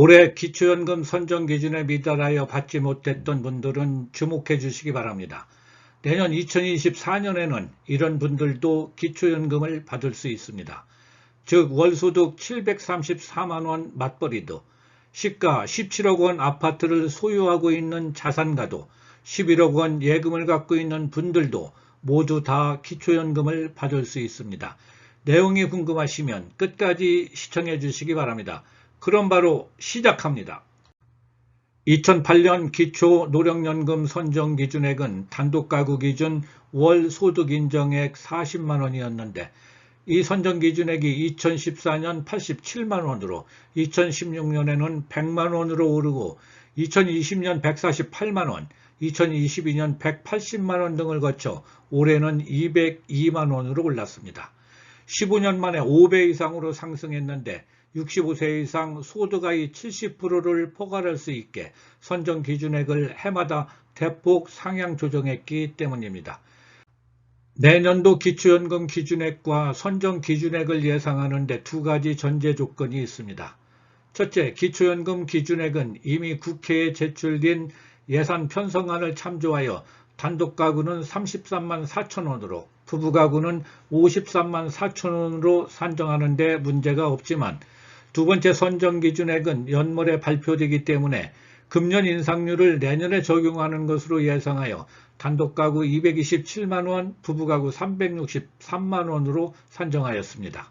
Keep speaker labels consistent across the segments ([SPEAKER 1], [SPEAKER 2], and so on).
[SPEAKER 1] 올해 기초연금 선정 기준에 미달하여 받지 못했던 분들은 주목해 주시기 바랍니다. 내년 2024년에는 이런 분들도 기초연금을 받을 수 있습니다. 즉 월소득 734만원 맞벌이도, 시가 17억 원 아파트를 소유하고 있는 자산가도, 11억 원 예금을 갖고 있는 분들도 모두 다 기초연금을 받을 수 있습니다. 내용이 궁금하시면 끝까지 시청해 주시기 바랍니다. 그럼 바로 시작합니다. 2008년 기초노령연금 선정 기준액은 단독가구 기준 월 소득 인정액 40만원이었는데 이 선정 기준액이 2014년 87만원으로 2016년에는 100만원으로 오르고 2020년 148만원, 2022년 180만원 등을 거쳐 올해는 202만원으로 올랐습니다. 15년 만에 5배 이상으로 상승했는데 65세 이상 소득하위 70%를 포괄할 수 있게 선정 기준액을 해마다 대폭 상향 조정했기 때문입니다. 내년도 기초연금 기준액과 선정 기준액을 예상하는 데 두 가지 전제 조건이 있습니다. 첫째, 기초연금 기준액은 이미 국회에 제출된 예산 편성안을 참조하여 단독가구는 33만 4천원으로 부부가구는 53만 4천원으로 산정하는 데 문제가 없지만 두 번째 선정 기준액은 연말에 발표되기 때문에 금년 인상률을 내년에 적용하는 것으로 예상하여 단독가구 227만원, 부부가구 363만원으로 산정하였습니다.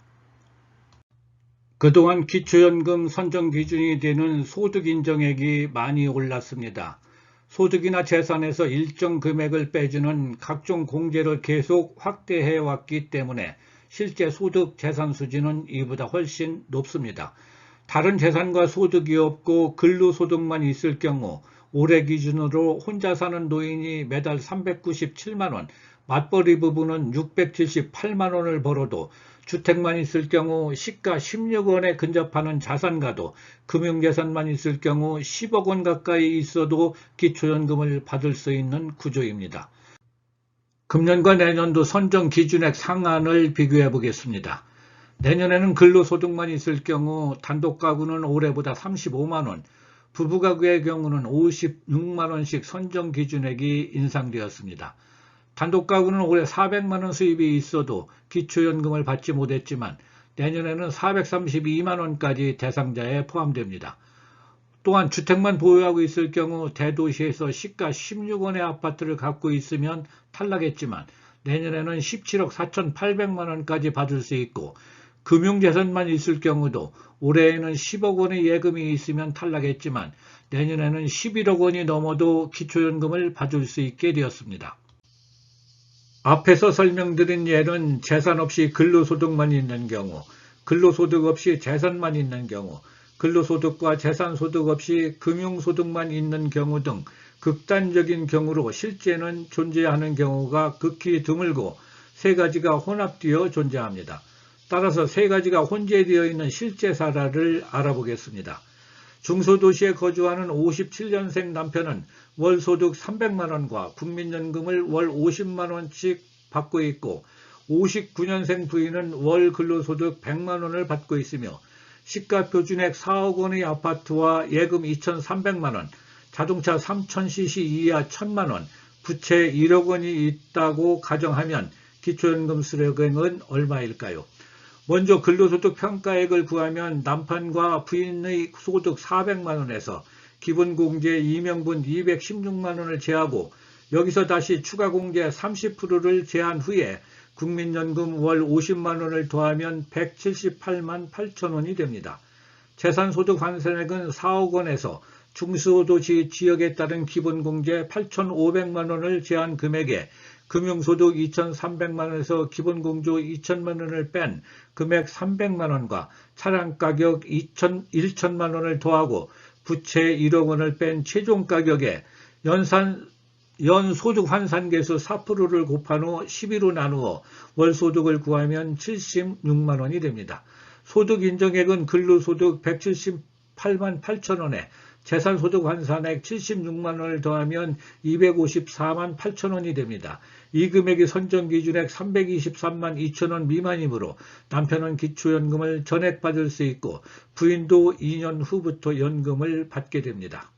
[SPEAKER 1] 그동안 기초연금 선정 기준이 되는 소득인정액이 많이 올랐습니다. 소득이나 재산에서 일정 금액을 빼주는 각종 공제를 계속 확대해 왔기 때문에 실제 소득 재산 수준은 이보다 훨씬 높습니다. 다른 재산과 소득이 없고 근로소득만 있을 경우 올해 기준으로 혼자 사는 노인이 매달 397만원, 맞벌이 부부는 678만원을 벌어도 주택만 있을 경우 시가 16억원에 근접하는 자산가도 금융재산만 있을 경우 10억원 가까이 있어도 기초연금을 받을 수 있는 구조입니다. 금년과 내년도 선정 기준액 상한을 비교해 보겠습니다. 내년에는 근로소득만 있을 경우 단독가구는 올해보다 35만원, 부부가구의 경우는 56만원씩 선정 기준액이 인상되었습니다. 단독가구는 올해 400만원 수입이 있어도 기초연금을 받지 못했지만 내년에는 432만원까지 대상자에 포함됩니다. 또한 주택만 보유하고 있을 경우 대도시에서 시가 16억원의 아파트를 갖고 있으면 탈락했지만 내년에는 17억 4,800만원까지 받을 수 있고 금융재산만 있을 경우도 올해에는 10억원의 예금이 있으면 탈락했지만 내년에는 11억원이 넘어도 기초연금을 받을 수 있게 되었습니다. 앞에서 설명드린 예는 재산 없이 근로소득만 있는 경우, 근로소득 없이 재산만 있는 경우, 근로소득과 재산소득 없이 금융소득만 있는 경우 등 극단적인 경우로 실제는 존재하는 경우가 극히 드물고 세 가지가 혼합되어 존재합니다. 따라서 세 가지가 혼재되어 있는 실제 사례를 알아보겠습니다. 중소도시에 거주하는 57년생 남편은 월소득 300만원과 국민연금을 월 50만원씩 받고 있고 59년생 부인은 월 근로소득 100만원을 받고 있으며 시가 표준액 4억원의 아파트와 예금 2,300만원, 자동차 3000cc 이하 1000만원, 부채 1억원이 있다고 가정하면 기초연금 수령액은 얼마일까요? 먼저 근로소득 평가액을 구하면 남편과 부인의 소득 400만원에서 기본공제 이명분 216만원을 제하고 여기서 다시 추가공제 30%를 제한 후에 국민연금 월 50만원을 더하면 178만 8천원이 됩니다. 재산소득 환산액은 4억원에서 중소도시 지역에 따른 기본공제 8,500만원을 제한 금액에 금융소득 2,300만원에서 기본공조 2천만원을 뺀 금액 300만원과 차량가격 1천만원을 더하고 부채 1억원을 뺀 최종가격에 연소득 환산계수 4%를 곱한 후 12로 나누어 월소득을 구하면 76만원이 됩니다. 소득인정액은 근로소득 178만 8천원에 재산소득 환산액 76만원을 더하면 254만 8천원이 됩니다. 이 금액이 선정기준액 323만 2천원 미만이므로 남편은 기초연금을 전액 받을 수 있고 부인도 2년 후부터 연금을 받게 됩니다.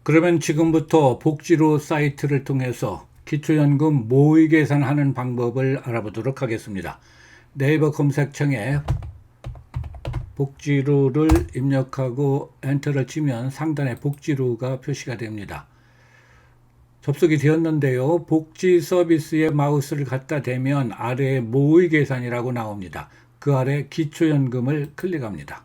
[SPEAKER 1] 그러면 지금부터 복지로 사이트를 통해서 기초연금 모의 계산하는 방법을 알아보도록 하겠습니다. 네이버 검색창에 복지로를 입력하고 엔터를 치면 상단에 복지로가 표시가 됩니다. 접속이 되었는데요. 복지 서비스에 마우스를 갖다 대면 아래에 모의 계산이라고 나옵니다. 그 아래 기초연금을 클릭합니다.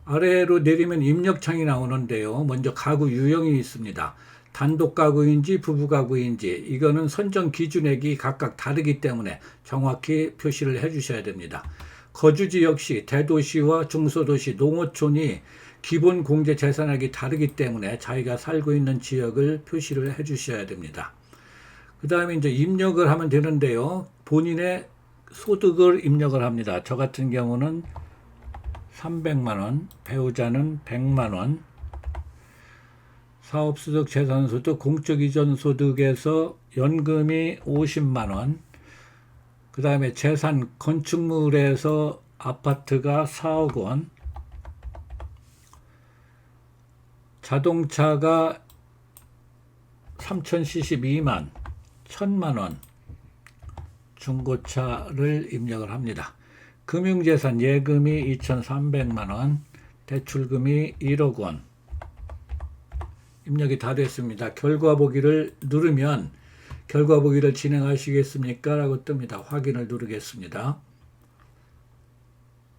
[SPEAKER 1] 아래로 내리면 입력창이 나오는데요. 먼저 가구 유형이 있습니다. 단독 가구인지 부부 가구인지 이거는 선정 기준액이 각각 다르기 때문에 정확히 표시를 해 주셔야 됩니다. 거주지 역시 대도시와 중소도시, 농어촌이 기본 공제 재산액이 다르기 때문에 자기가 살고 있는 지역을 표시를 해 주셔야 됩니다. 그 다음에 이제 입력을 하면 되는데요. 본인의 소득을 입력을 합니다. 저 같은 경우는 300만원, 배우자는 100만원, 사업소득, 재산소득, 공적이전소득에서 연금이 50만원, 그 다음에 재산 건축물에서 아파트가 4억원, 자동차가 3000cc 미만 1000만원, 중고차를 입력을 합니다. 금융재산 예금이 2300만원, 대출금이 1억원, 입력이 다 됐습니다. 결과 보기를 누르면 결과 보기를 진행하시겠습니까? 라고 뜹니다. 확인을 누르겠습니다.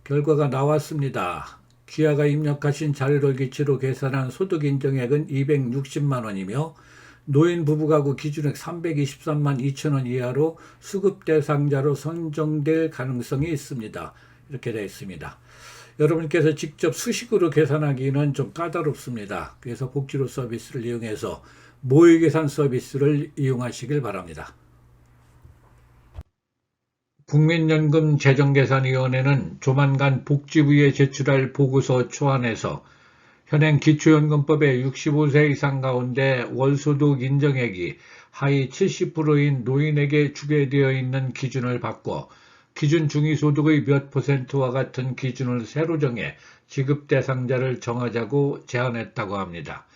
[SPEAKER 1] 결과가 나왔습니다. 기아가 입력하신 자료를 기초로 계산한 소득 인정액은 260만원이며 노인 부부가구 기준액 323만 2천원 이하로 수급 대상자로 선정될 가능성이 있습니다. 이렇게 되어 있습니다. 여러분께서 직접 수식으로 계산하기는 좀 까다롭습니다. 그래서 복지로 서비스를 이용해서 모의 계산 서비스를 이용하시길 바랍니다. 국민연금 재정계산위원회는 조만간 복지부에 제출할 보고서 초안에서 현행 기초연금법의 65세 이상 가운데 월소득 인정액이 하위 70%인 노인에게 주게 되어 있는 기준을 바꿔 기준 중위소득의 몇 %와 같은 기준을 새로 정해 지급 대상자를 정하자고 제안했다고 합니다.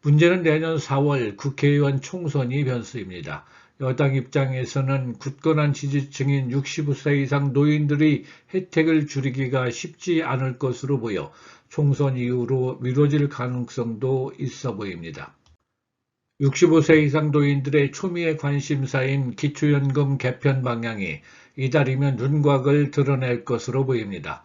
[SPEAKER 1] 문제는 내년 4월 국회의원 총선이 변수입니다. 여당 입장에서는 굳건한 지지층인 65세 이상 노인들의 혜택을 줄이기가 쉽지 않을 것으로 보여 총선 이후로 미뤄질 가능성도 있어 보입니다. 65세 이상 노인들의 초미의 관심사인 기초연금 개편 방향이 이달이면 윤곽을 드러낼 것으로 보입니다.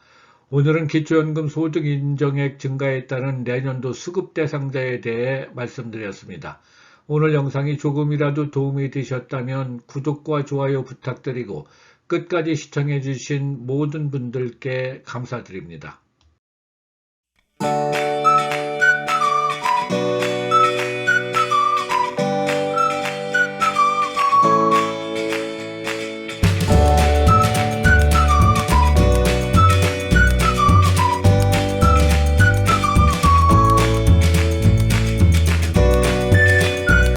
[SPEAKER 1] 오늘은 기초연금 소득 인정액 증가에 따른 내년도 수급 대상자에 대해 말씀드렸습니다. 오늘 영상이 조금이라도 도움이 되셨다면 구독과 좋아요 부탁드리고 끝까지 시청해 주신 모든 분들께 감사드립니다.